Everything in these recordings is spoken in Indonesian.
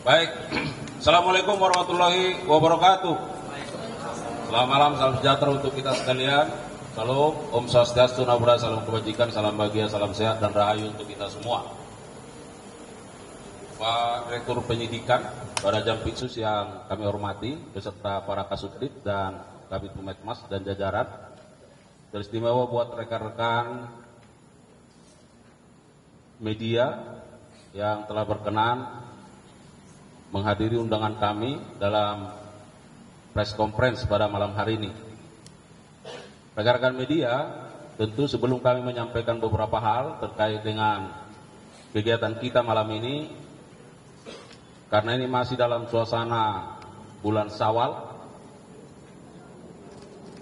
Baik, Assalamualaikum warahmatullahi wabarakatuh. Selamat malam, salam sejahtera untuk kita sekalian. Salam, Om Swastiastu, Namo Buddhaya, salam kebajikan, salam bahagia, salam sehat dan rahayu untuk kita semua. Pak Direktur Penyidikan, Badan Jampitsus yang kami hormati, beserta para Kasubdit dan Kabid Humas dan jajaran, teristimewa buat rekan-rekan media yang telah berkenan menghadiri undangan kami dalam press conference pada malam hari ini. Rekan-rekan media, tentu sebelum kami menyampaikan beberapa hal terkait dengan kegiatan kita malam ini, karena ini masih dalam suasana bulan Syawal,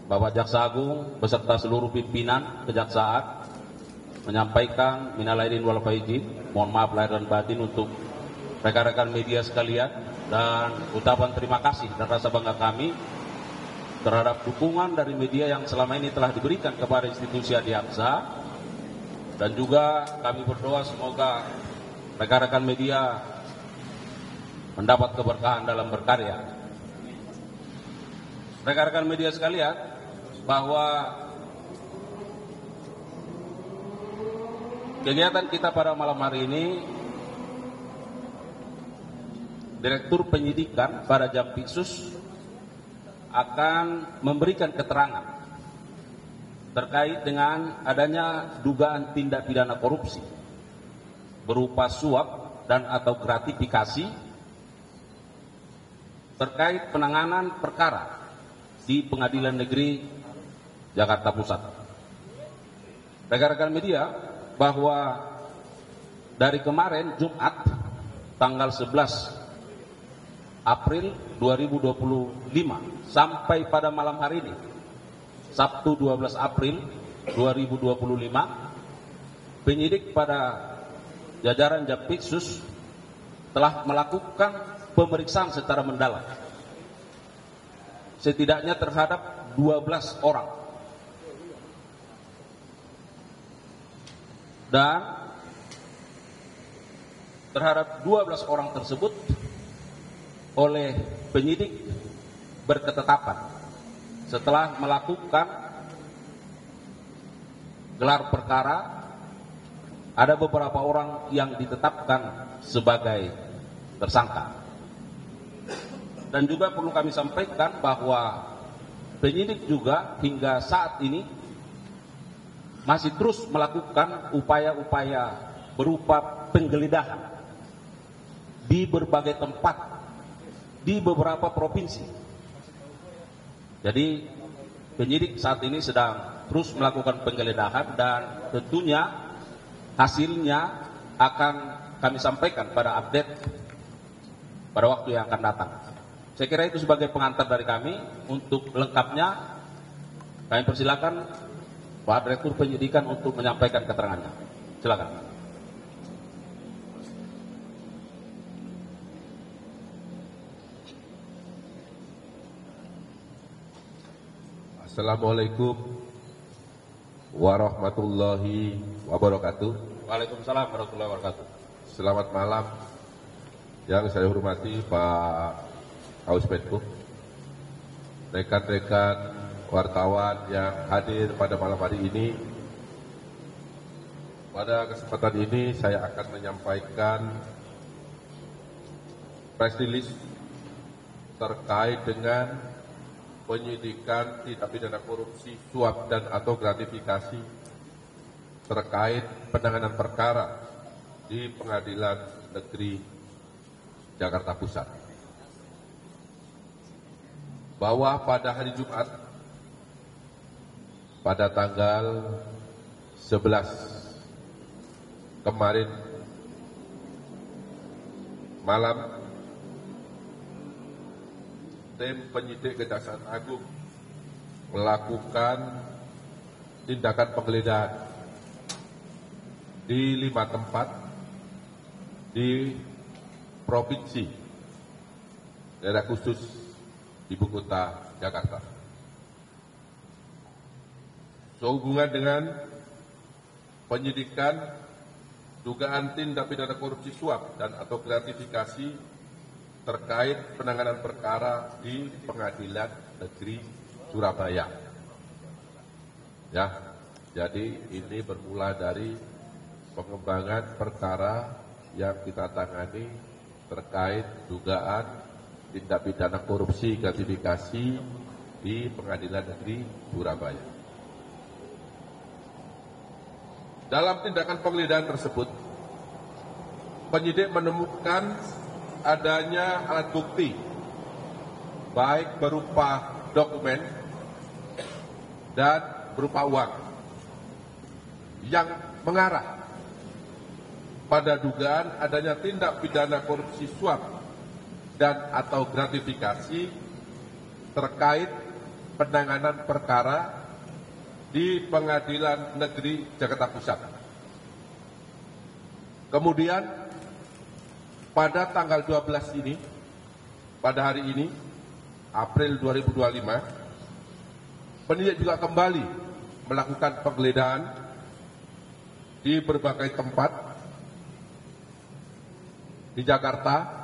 Bapak Jaksa Agung beserta seluruh pimpinan Kejaksaan menyampaikan minal aidin wal faizin, mohon maaf lahir dan batin untuk rekan-rekan media sekalian, dan ucapan terima kasih dan rasa bangga kami terhadap dukungan dari media yang selama ini telah diberikan kepada institusi Adiaksa, dan juga kami berdoa semoga rekan-rekan media mendapat keberkahan dalam berkarya. Rekan-rekan media sekalian, bahwa kegiatan kita pada malam hari ini, Direktur Penyidikan pada Jampitsus akan memberikan keterangan terkait dengan adanya dugaan tindak pidana korupsi berupa suap dan atau gratifikasi terkait penanganan perkara di Pengadilan Negeri Jakarta Pusat. Rekan-rekan media, bahwa dari kemarin Jumat tanggal 11 April 2025 sampai pada malam hari ini Sabtu 12 April 2025, penyidik pada jajaran Jampitsus telah melakukan pemeriksaan secara mendalam setidaknya terhadap 12 orang, dan terhadap 12 orang tersebut oleh penyidik berketetapan setelah melakukan gelar perkara, ada beberapa orang yang ditetapkan sebagai tersangka. Dan juga perlu kami sampaikan bahwa penyidik juga hingga saat ini masih terus melakukan upaya-upaya berupa penggeledahan di berbagai tempat di beberapa provinsi. Jadi penyidik saat ini sedang terus melakukan penggeledahan, dan tentunya hasilnya akan kami sampaikan pada update pada waktu yang akan datang. Saya kira itu sebagai pengantar dari kami. Untuk lengkapnya kami persilakan Pak Direktur Penyidikan untuk menyampaikan keterangannya. Silakan. Assalamualaikum warahmatullahi wabarakatuh. Waalaikumsalam warahmatullahi wabarakatuh. Selamat malam yang saya hormati Pak Kaus Menko, rekan-rekan wartawan yang hadir pada malam hari ini. Pada kesempatan ini saya akan menyampaikan press release terkait dengan penyidikan tindak pidana korupsi, suap dan atau gratifikasi terkait penanganan perkara di Pengadilan Negeri Jakarta Pusat. Bahwa pada hari Jumat pada tanggal 11 kemarin malam, tim penyidik Kejaksaan Agung melakukan tindakan penggeledahan di 5 tempat di provinsi daerah khusus ibu kota Jakarta. Sehubungan dengan penyidikan dugaan tindak pidana korupsi suap dan atau gratifikasi terkait penanganan perkara di Pengadilan Negeri Surabaya. Ya, jadi ini bermula dari pengembangan perkara yang kita tangani terkait dugaan tindak pidana korupsi gratifikasi di Pengadilan Negeri Surabaya. Dalam tindakan penggeledahan tersebut, penyidik menemukan adanya alat bukti, baik berupa dokumen dan berupa uang, yang mengarah pada dugaan adanya tindak pidana korupsi suap dan atau gratifikasi terkait penanganan perkara di Pengadilan Negeri Jakarta Pusat. Kemudian pada tanggal 12 ini, pada hari ini, April 2025, penyidik juga kembali melakukan penggeledahan di berbagai tempat di Jakarta,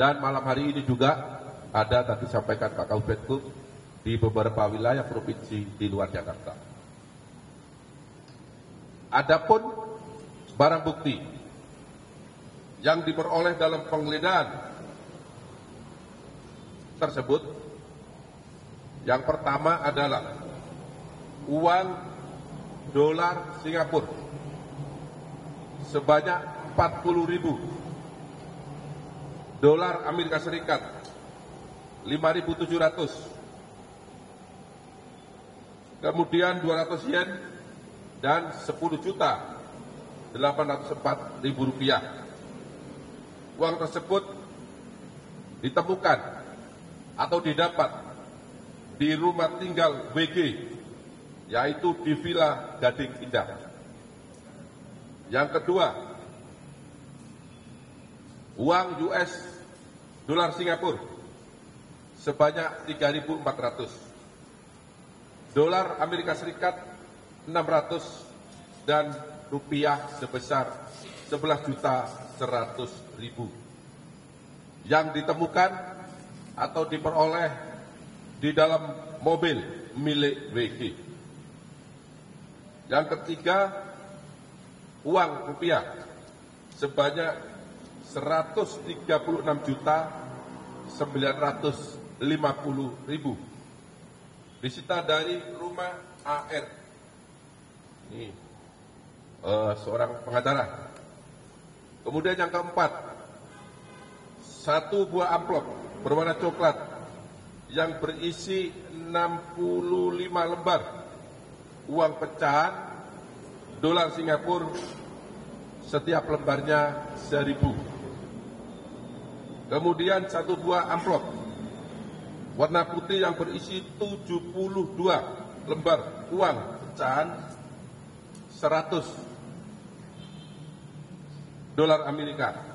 dan malam hari ini juga ada tadi sampaikan Pak Kabupaten di beberapa wilayah provinsi di luar Jakarta. Adapun barang bukti yang diperoleh dalam penggeledahan tersebut, yang pertama adalah uang dolar Singapura sebanyak 40.000, dolar Amerika Serikat 5.700, kemudian 200 yen dan 10.804.000 rupiah. Uang tersebut ditemukan atau didapat di rumah tinggal WG, yaitu di Villa Gading Indah. Yang kedua, uang US dolar Singapura sebanyak 3.400, dolar Amerika Serikat 600, dan rupiah sebesar 11.100.000 yang ditemukan atau diperoleh di dalam mobil milik WG. Yang ketiga, uang rupiah sebanyak 136.950.000 disita dari rumah AR, ini seorang pengacara. Kemudian yang keempat, satu buah amplop berwarna coklat yang berisi 65 lembar uang pecahan dolar Singapura, setiap lembarnya 1.000. Kemudian satu buah amplop warna putih yang berisi 72 lembar uang pecahan 100 dolar Amerika.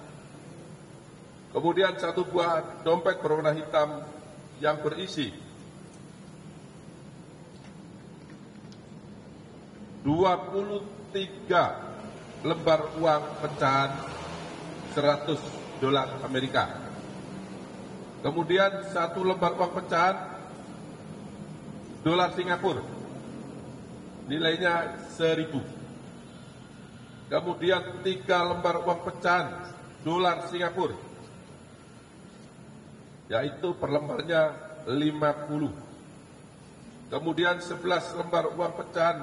Kemudian satu buah dompet berwarna hitam yang berisi 23 lembar uang pecahan 100 dolar Amerika. Kemudian satu lembar uang pecahan dolar Singapura, nilainya 1.000. Kemudian 3 lembar uang pecahan dolar Singapura, yaitu per lembarnya 50. Kemudian 11 lembar uang pecahan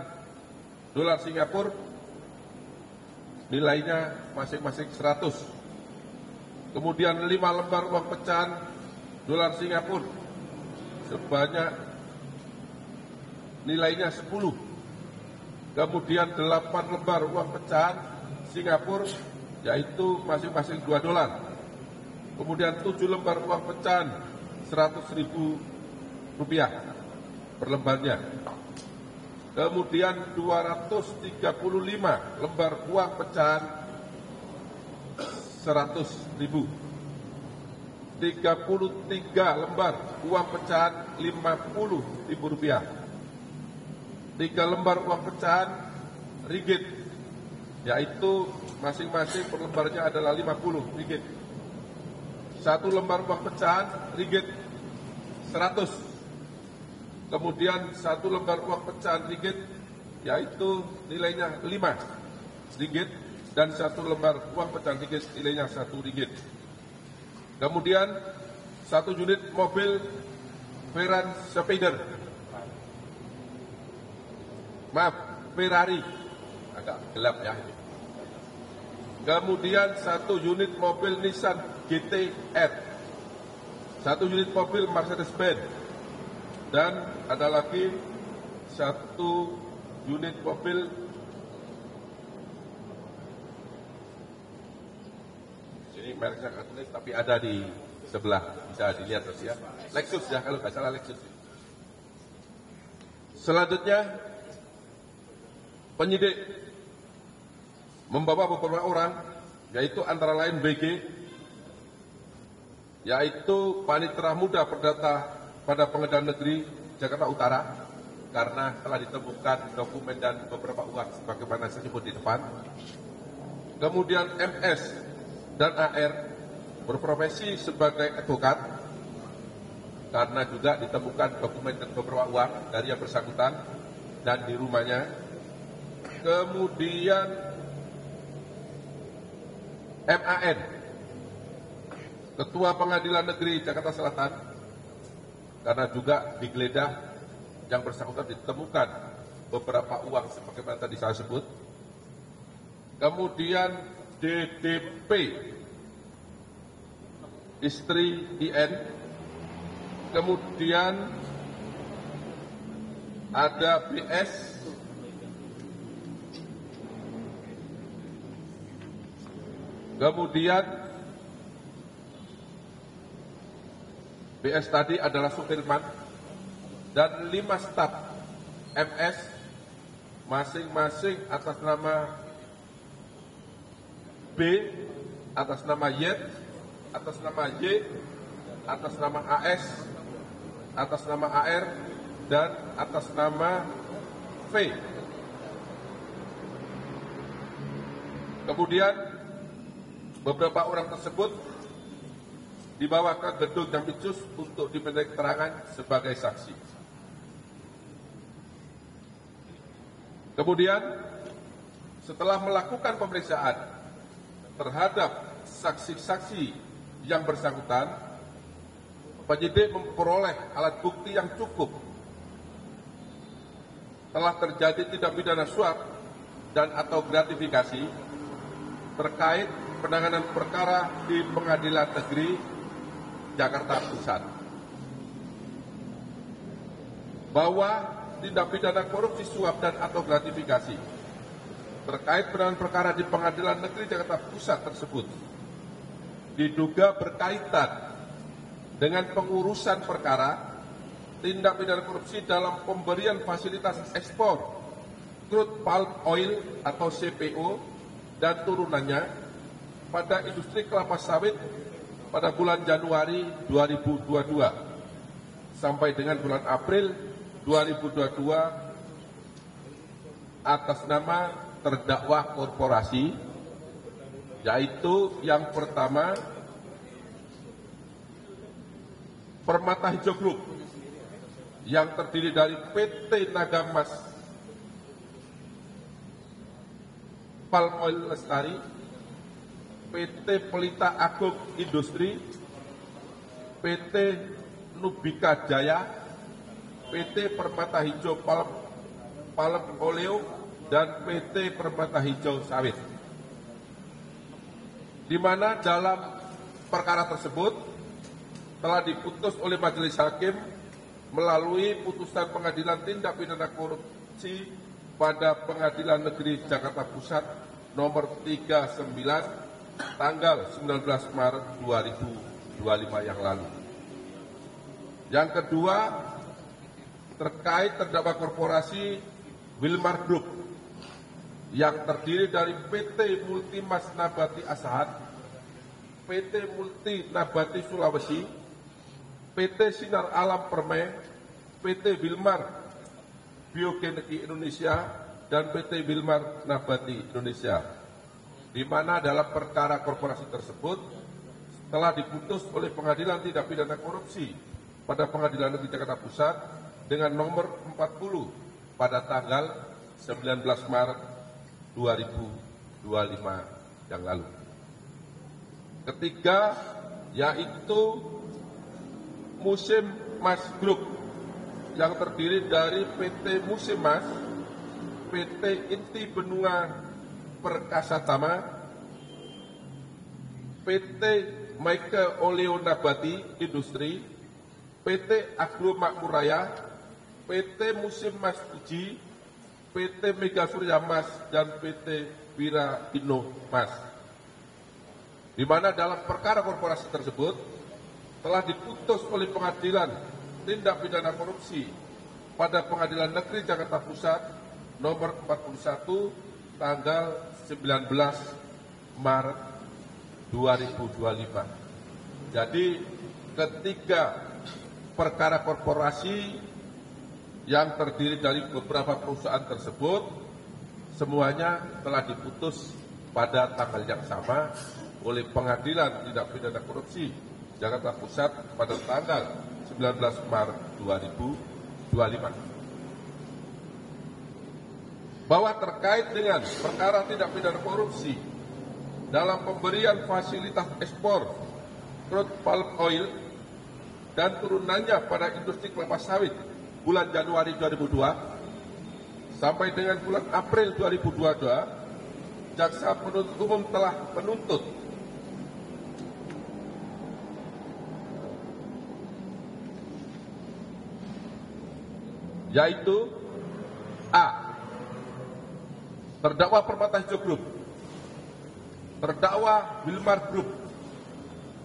dolar Singapura, nilainya masing-masing 100. Kemudian 5 lembar uang pecahan dolar Singapura sebanyak nilainya 10. Kemudian 8 lembar uang pecahan Singapura, yaitu masing-masing 2 dolar. Kemudian 7 lembar uang pecahan 100.000 rupiah per lembarnya. Kemudian 235 lembar uang pecahan 100.000. 33 lembar uang pecahan 50.000 rupiah. 3 lembar uang pecahan ringgit, yaitu masing-masing per lembarnya adalah 50 ringgit. satu lembar uang pecahan ringgit 100. Kemudian satu lembar uang pecahan ringgit yaitu nilainya 5 ringgit dan satu lembar uang pecahan ringgit nilainya 1 ringgit. Kemudian satu unit mobil Veran Spider. Maaf, Ferrari. Agak gelap ya. Kemudian satu unit mobil Nissan GT-R. Satu unit mobil Mercedes-Benz. Dan ada lagi satu unit mobil ini mereknya nggak tulis tapi ada di sebelah, bisa dilihat terus ya. Lexus ya, kalau nggak salah Lexus. Selanjutnya penyidik membawa beberapa orang, yaitu antara lain BG, yaitu Panitera Muda Perdata pada Pengadilan Negeri Jakarta Utara, karena telah ditemukan dokumen dan beberapa uang sebagaimana saya sebut di depan. Kemudian MS dan AR berprofesi sebagai advokat, karena juga ditemukan dokumen dan beberapa uang dari yang bersangkutan dan di rumahnya. Kemudian MAN, Ketua Pengadilan Negeri Jakarta Selatan, karena juga digeledah yang bersangkutan ditemukan beberapa uang sebagaimana tadi saya sebut. Kemudian DDP, istri IN. Kemudian ada BS, kemudian BS tadi adalah supirman, dan 5 staf MS masing-masing atas nama B, atas nama Y, atas nama Y, atas nama AS, atas nama AR, dan atas nama V. Kemudian beberapa orang tersebut dibawa ke gedung Jampitsus untuk dimintai keterangan sebagai saksi. Kemudian setelah melakukan pemeriksaan terhadap saksi-saksi yang bersangkutan, penyidik memperoleh alat bukti yang cukup. Telah terjadi tindak pidana suap dan atau gratifikasi terkait penanganan perkara di Pengadilan Negeri Jakarta Pusat, bahwa tindak pidana korupsi suap dan atau gratifikasi terkait penanganan perkara di Pengadilan Negeri Jakarta Pusat tersebut diduga berkaitan dengan pengurusan perkara tindak pidana korupsi dalam pemberian fasilitas ekspor crude palm oil atau CPO dan turunannya pada industri kelapa sawit pada bulan Januari 2022 sampai dengan bulan April 2022 atas nama terdakwa korporasi, yaitu yang pertama Permata Hijau Group yang terdiri dari PT Nagamas Palm Oil Lestari, PT Pelita Agung Industri, PT Nubika Jaya, PT Permata Hijau Palm Oleo, dan PT Permata Hijau Sawit. Di mana dalam perkara tersebut telah diputus oleh majelis hakim melalui putusan Pengadilan Tindak Pidana Korupsi pada Pengadilan Negeri Jakarta Pusat nomor 39 tanggal 19 Maret 2025 yang lalu. Yang kedua, terkait terdakwa korporasi Wilmar Group yang terdiri dari PT Multimas Nabati Asahan, PT Multi Nabati Sulawesi, PT Sinar Alam Permai, PT Wilmar Biogenetik Indonesia, dan PT Wilmar Nabati Indonesia, di mana dalam perkara korporasi tersebut telah diputus oleh Pengadilan Tindak Pidana Korupsi pada Pengadilan Negeri Jakarta Pusat dengan nomor 40 pada tanggal 19 Maret 2025 yang lalu. Ketiga, yaitu Musim Mas Group yang terdiri dari PT Musim Mas, PT Inti Benua Perkasa Tama, PT Maike Oleo Nabati Industri, PT Agro Makmur Raya, PT Musim Mas Uji, PT Mega Surya Mas, dan PT Wira Inno Mas. Di mana dalam perkara korporasi tersebut telah diputus oleh Pengadilan Tindak Pidana Korupsi pada Pengadilan Negeri Jakarta Pusat nomor 41 tanggal 19 Maret 2025. Jadi ketiga perkara korporasi yang terdiri dari beberapa perusahaan tersebut semuanya telah diputus pada tanggal yang sama oleh Pengadilan Tindak Pidana Korupsi Jakarta Pusat pada tanggal 19 Maret 2025. Bahwa terkait dengan perkara tindak pidana korupsi dalam pemberian fasilitas ekspor crude palm oil dan turunannya pada industri kelapa sawit bulan Januari 2002 sampai dengan bulan April 2022, jaksa penuntut umum telah menuntut yaitu A. Terdakwa Permata Hijau Group, terdakwa Wilmar Group,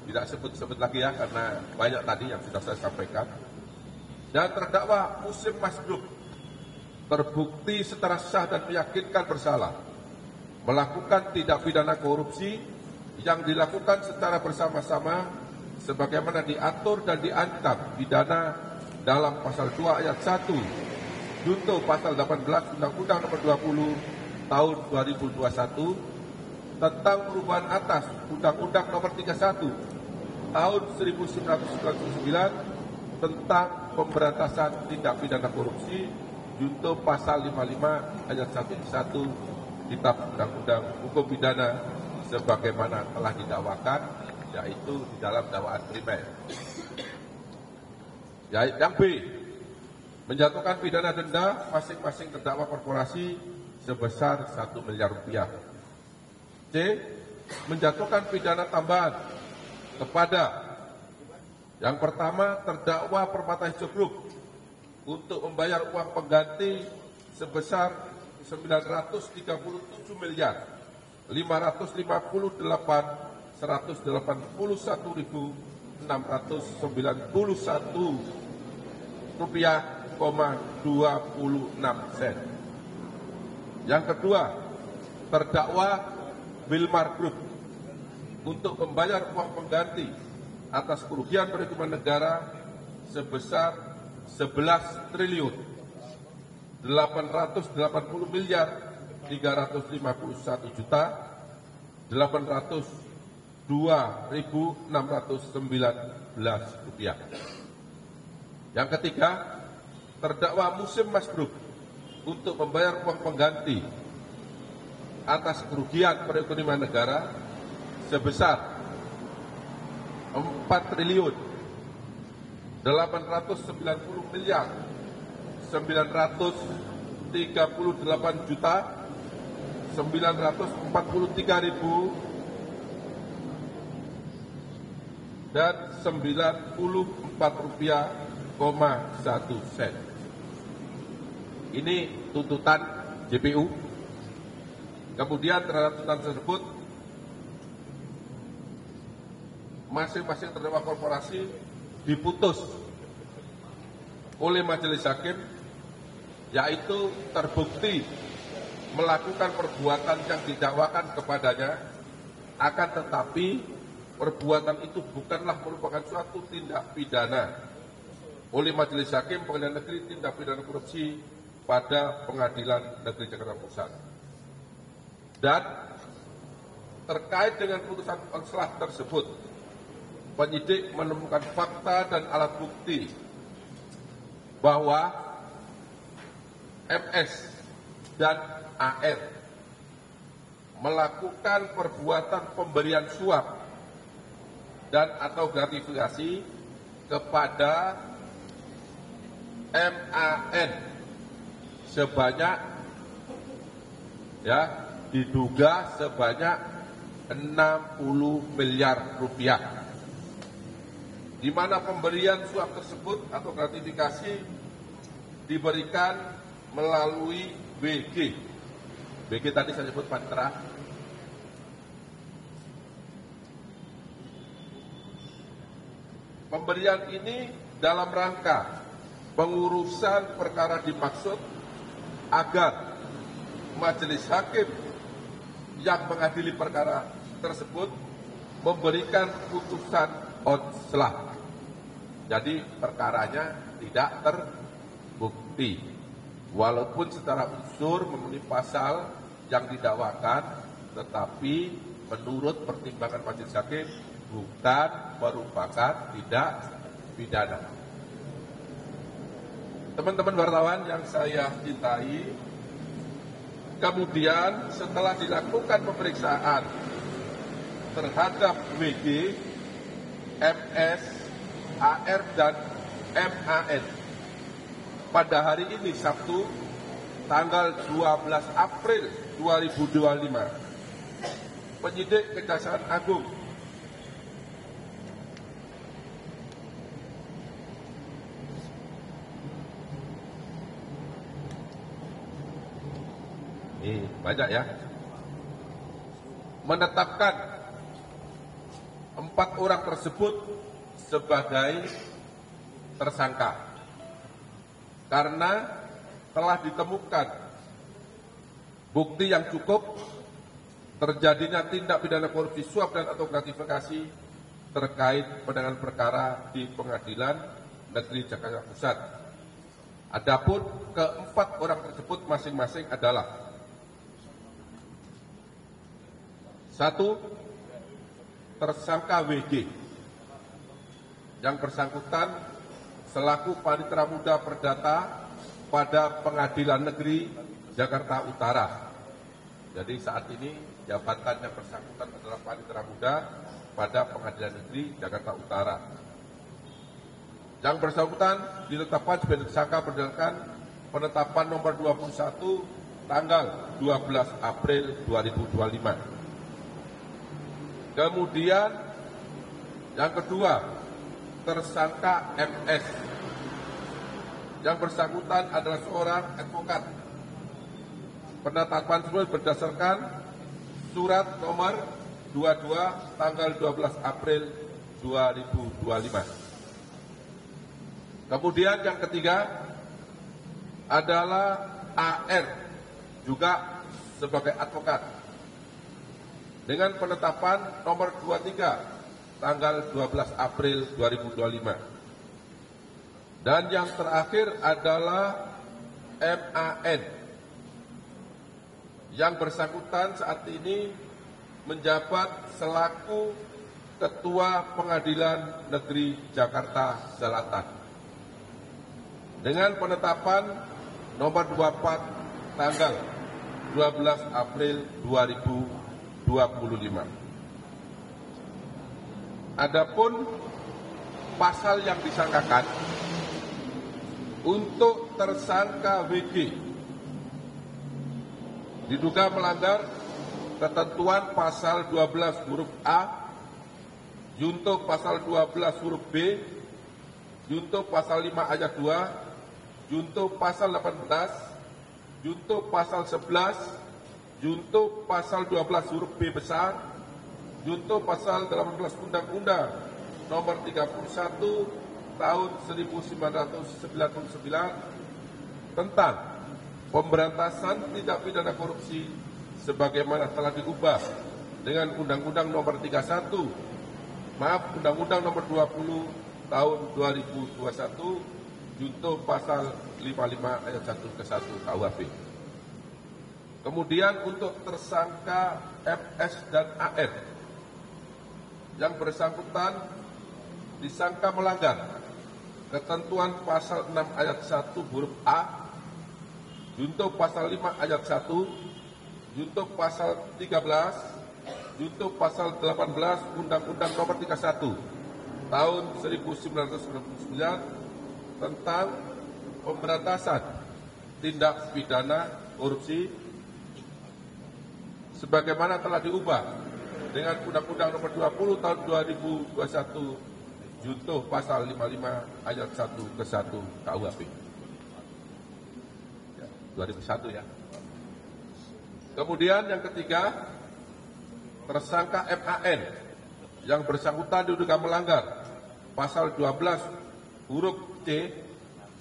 tidak sebut-sebut lagi ya karena banyak tadi yang sudah saya sampaikan, dan terdakwa Musim Mas Group terbukti secara sah dan meyakinkan bersalah melakukan tindak pidana korupsi yang dilakukan secara bersama-sama sebagaimana diatur dan diancam pidana dalam pasal 2 ayat 1 junto pasal 18 Undang-Undang Nomor 20 Tahun 2021 tentang perubahan atas Undang-Undang Nomor 31 Tahun 1999 tentang pemberantasan tindak pidana korupsi junto pasal 55 ayat 1 Kitab Undang-Undang Hukum Pidana sebagaimana telah didakwakan, yaitu di dalam dakwaan primer. Yang B, menjatuhkan pidana denda masing-masing terdakwa korporasi sebesar 1 miliar rupiah. C, menjatuhkan pidana tambahan kepada yang pertama terdakwa Permata Hijau Group untuk membayar uang pengganti sebesar 937 miliar 558.181.691 rupiah, 26 sen. Yang kedua, terdakwa Wilmar Group untuk membayar uang pengganti atas kerugian perekonomian negara sebesar 11 triliun 880 miliar 351 juta 802.619 rupiah. Yang ketiga, terdakwa Musim Mas Group untuk membayar uang pengganti atas kerugian perekonomian negara sebesar 4 triliun 890 miliar 938 juta 943.000 dan 94 rupiah, 1 sen. Ini tuntutan JPU. Kemudian terhadap tuntutan tersebut, masing-masing terdakwa korporasi diputus oleh majelis hakim, yaitu terbukti melakukan perbuatan yang didakwakan kepadanya, akan tetapi perbuatan itu bukanlah merupakan suatu tindak pidana oleh majelis hakim Pengadilan Negeri Tindak Pidana Korupsi pada Pengadilan Negeri Jakarta Pusat. Dan terkait dengan putusan konselah tersebut, penyidik menemukan fakta dan alat bukti bahwa MS dan AR melakukan perbuatan pemberian suap dan atau gratifikasi kepada MAN sebanyak diduga sebanyak 60 miliar rupiah, di mana pemberian suap tersebut atau gratifikasi diberikan melalui WG. WG tadi saya sebut panitera. Pemberian ini dalam rangka pengurusan perkara dimaksud agar majelis hakim yang mengadili perkara tersebut memberikan putusan onslah. Jadi perkaranya tidak terbukti, walaupun secara unsur memenuhi pasal yang didakwakan, tetapi menurut pertimbangan majelis hakim bukan merupakan tindak pidana. Teman-teman wartawan yang saya cintai, kemudian setelah dilakukan pemeriksaan terhadap WG, MS, AR, dan MAN pada hari ini Sabtu tanggal 12 April 2025, penyidik Kejaksaan Agung banyak menetapkan 4 orang tersebut sebagai tersangka karena telah ditemukan bukti yang cukup terjadinya tindak pidana korupsi suap dan atau gratifikasi terkait penanganan perkara di Pengadilan Negeri Jakarta Pusat. Adapun keempat orang tersebut masing-masing adalah: 1. Tersangka WG yang bersangkutan selaku Panitera Muda Perdata pada Pengadilan Negeri Jakarta Utara. Jadi saat ini jabatannya bersangkutan adalah Panitera Muda pada Pengadilan Negeri Jakarta Utara. Yang bersangkutan ditetapkan sebagai tersangka berdasarkan penetapan nomor 21 tanggal 12 April 2025. Kemudian yang kedua, tersangka MS. Yang bersangkutan adalah seorang advokat. Penetapan tersebut berdasarkan surat nomor 22 tanggal 12 April 2025. Kemudian yang ketiga adalah AR, juga sebagai advokat, dengan penetapan nomor 23 tanggal 12 April 2025. Dan yang terakhir adalah MAN yang bersangkutan saat ini menjabat selaku Ketua Pengadilan Negeri Jakarta Selatan dengan penetapan nomor 24 tanggal 12 April 2025. Adapun pasal yang disangkakan untuk tersangka WG diduga melanggar ketentuan pasal 12 huruf A, junto pasal 12 huruf B, junto pasal 5 ayat 2, junto pasal 18, junto pasal 11, junto pasal 12 huruf B besar, junto pasal 18 Undang-Undang nomor 31 tahun 1999 tentang pemberantasan tindak pidana korupsi sebagaimana telah diubah dengan Undang-Undang nomor 31, Undang-Undang nomor 20 tahun 2021, junto pasal 55 ayat 1 ke 1 KUHP. Kemudian untuk tersangka MS dan AR yang bersangkutan disangka melanggar ketentuan pasal 6 ayat 1 huruf A, junto pasal 5 ayat 1, junto pasal 13, junto pasal 18 Undang-Undang Nomor 31 Tahun 1999 tentang pemberantasan tindak pidana korupsi sebagaimana telah diubah dengan Undang-Undang Nomor 20 Tahun 2021 junto pasal 55 ayat 1 ke 1 KUHP. Ya, 2001 ya. Kemudian yang ketiga, tersangka MAN yang bersangkutan diduga melanggar pasal 12 huruf C,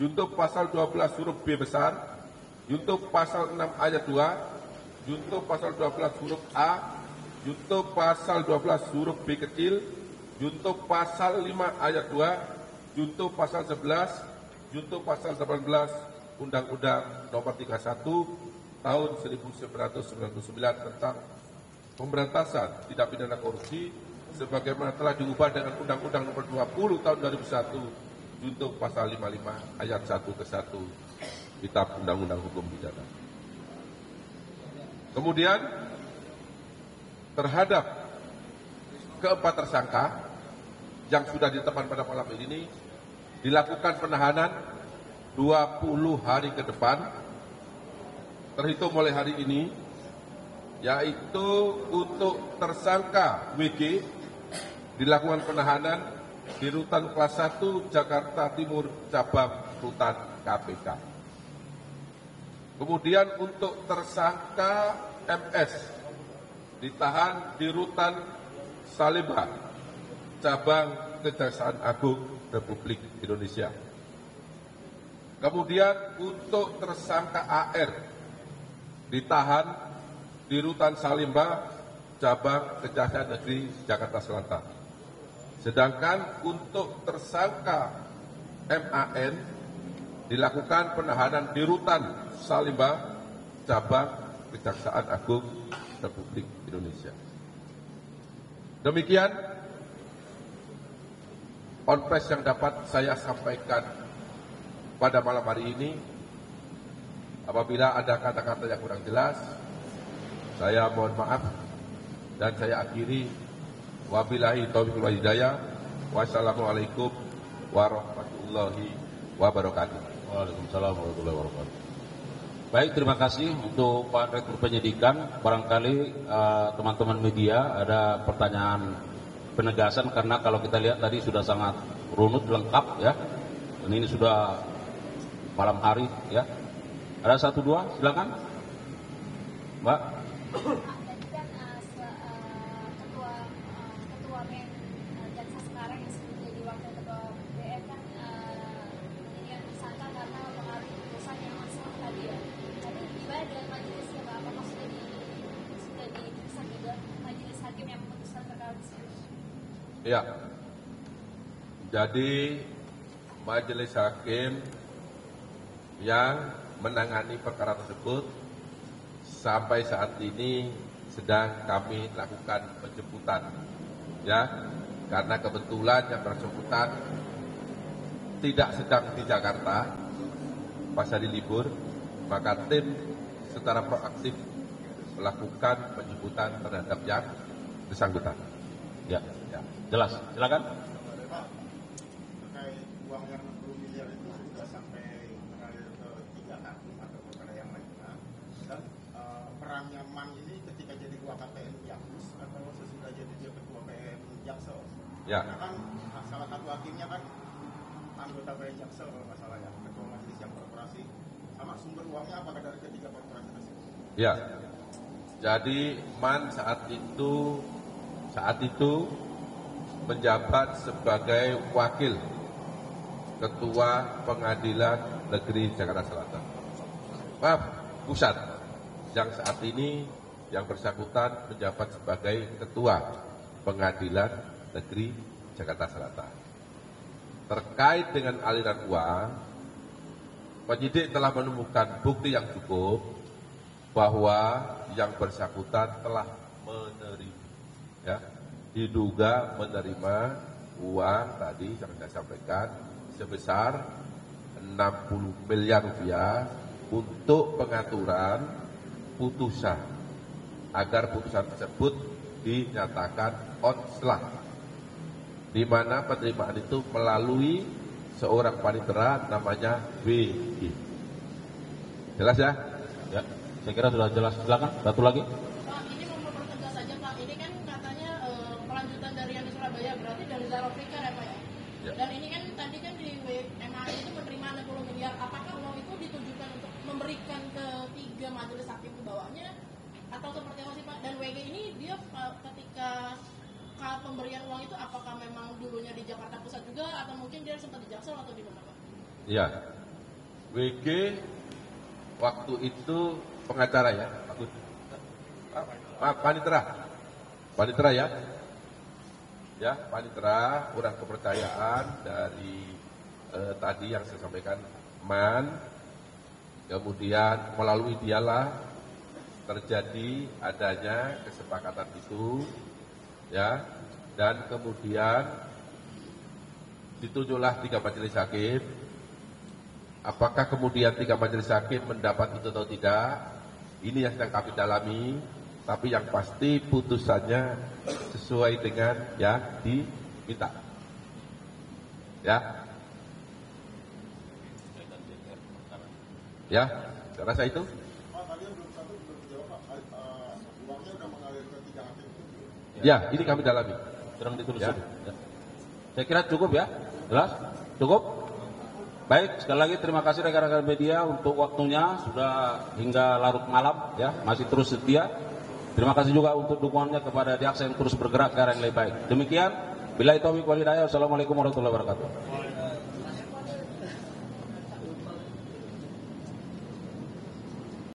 junto pasal 12 huruf B besar, junto pasal 6 ayat 2, junto pasal 12 huruf A, junto pasal 12 huruf B kecil, junto pasal 5 ayat 2, junto pasal 11, junto pasal 18 Undang-Undang Nomor 31 Tahun 1999 tentang pemberantasan tindak pidana korupsi sebagaimana telah diubah dengan Undang-Undang Nomor 20 Tahun 2001 junto pasal 55 ayat 1 ke 1 Kitab Undang-Undang Hukum Pidana. Kemudian terhadap keempat tersangka yang sudah ditetapkan pada malam ini dilakukan penahanan 20 hari ke depan terhitung mulai hari ini, yaitu untuk tersangka WG dilakukan penahanan di Rutan Kelas 1 Jakarta Timur Cabang Rutan KPK. Kemudian untuk tersangka MS ditahan di Rutan Salemba Cabang Kejaksaan Agung Republik Indonesia. Kemudian untuk tersangka AR ditahan di Rutan Salemba Cabang Kejaksaan Negeri Jakarta Selatan. Sedangkan untuk tersangka MAN dilakukan penahanan di Rutan Salemba Cabang Kejaksaan Agung Republik Indonesia. Demikian konfes yang dapat saya sampaikan pada malam hari ini. Apabila ada kata-kata yang kurang jelas, saya mohon maaf dan saya akhiri. Wabillahi taufiq wal hidayah. Wassalamualaikum warahmatullahi wabarakatuh. Waalaikumsalam warahmatullahi wabarakatuh. Baik, terima kasih untuk Pak Direktur Penyidikan. Barangkali teman-teman media ada pertanyaan penegasan karena kalau kita lihat tadi sudah sangat runut lengkap ya. Dan ini sudah malam hari ya. Ada satu dua, silakan, Mbak. Tadi kan ketua BEM jaksa sekarang yang sudah jadi wakil ketua BEM kan menjadikan tersangka karena mempengaruhi putusan yang masuk tadi ya. Tapi gimana dengan majelisnya, Pak? Apakah sudah diputuskan juga majelis hakim yang memutuskan perkara tersebut? Ya, jadi majelis hakim yang menangani perkara tersebut sampai saat ini sedang kami lakukan penjemputan, ya, karena kebetulan yang bersangkutan tidak sedang di Jakarta pas hari libur, maka tim secara proaktif melakukan penjemputan terhadap yang bersangkutan. Ya, ya. Jelas, silakan. Terkait uang yang 60 miliar itu sudah sampai mengalir ke 3 hakim atau kepada yang lainnya. Dan perannya MAN ini ketika jadi ketua KPN Jaksus atau sesudah jadi dia ketua PM Jaksel. Ya. Karena kan salah satu hakimnya kan anggota PM Jaksel kalau nggak salah ya, ketua majelis yang korporasi. Sama sumber uangnya apakah dari ketiga korporasi tersebut? Ya. Jadi MAN saat itu menjabat sebagai wakil Ketua Pengadilan Negeri Jakarta Selatan. Maaf, pusat. Yang saat ini yang bersangkutan menjabat sebagai Ketua Pengadilan Negeri Jakarta Selatan. Terkait dengan aliran uang, penyidik telah menemukan bukti yang cukup bahwa yang bersangkutan telah menerima, ya, diduga menerima uang tadi yang saya sampaikan sebesar 60 miliar rupiah untuk pengaturan putusan agar putusan tersebut dinyatakan onslah, di mana penerimaan itu melalui seorang panitera namanya WG. Jelas ya? Ya, saya kira sudah jelas. Silakan, satu lagi. Pak, ini mau mempertegas saja Pak, ini kan katanya kelanjutan dari yang di Surabaya, berarti dari Zarofika ya Pak ya? Ya. Dan ini kan tadi kan di MAI itu menerima 60 miliar, apakah uang itu ditujukan untuk memberikan ke 3 majelis hakim di bawahnya, atau seperti apa sih Pak? Dan WG ini dia ketika pemberian uang itu apakah memang dulunya di Jakarta Pusat juga, atau mungkin dia sempat di Jaksel atau di mana Pak? Ya, WG waktu itu pengacara ya, panitera ya, panitera kurang kepercayaan dari tadi yang saya sampaikan MAN, kemudian melalui dialah terjadi adanya kesepakatan itu, ya, dan kemudian ditunjuklah 3 majelis hakim. Apakah kemudian 3 majelis hakim mendapat itu atau tidak? Ini yang sedang kami dalami, tapi yang pasti putusannya sesuai dengan yang diminta. Ya, ya, saya rasa itu. Pak, tadi yang belum dijawab Pak, uangnya udah mengalir ke 3 hakim itu. Ya, ini kami dalami. Sedang ditulis. Ya. Ya. Saya kira cukup ya, jelas, cukup. Baik, sekali lagi terima kasih rekan-rekan media untuk waktunya, sudah hingga larut malam ya, masih terus setia. Terima kasih juga untuk dukungannya kepada Jaksa yang terus bergerak ke arah yang lebih baik. Demikian, billahi taufiq wal hidayah. Wassalamualaikum warahmatullahi wabarakatuh.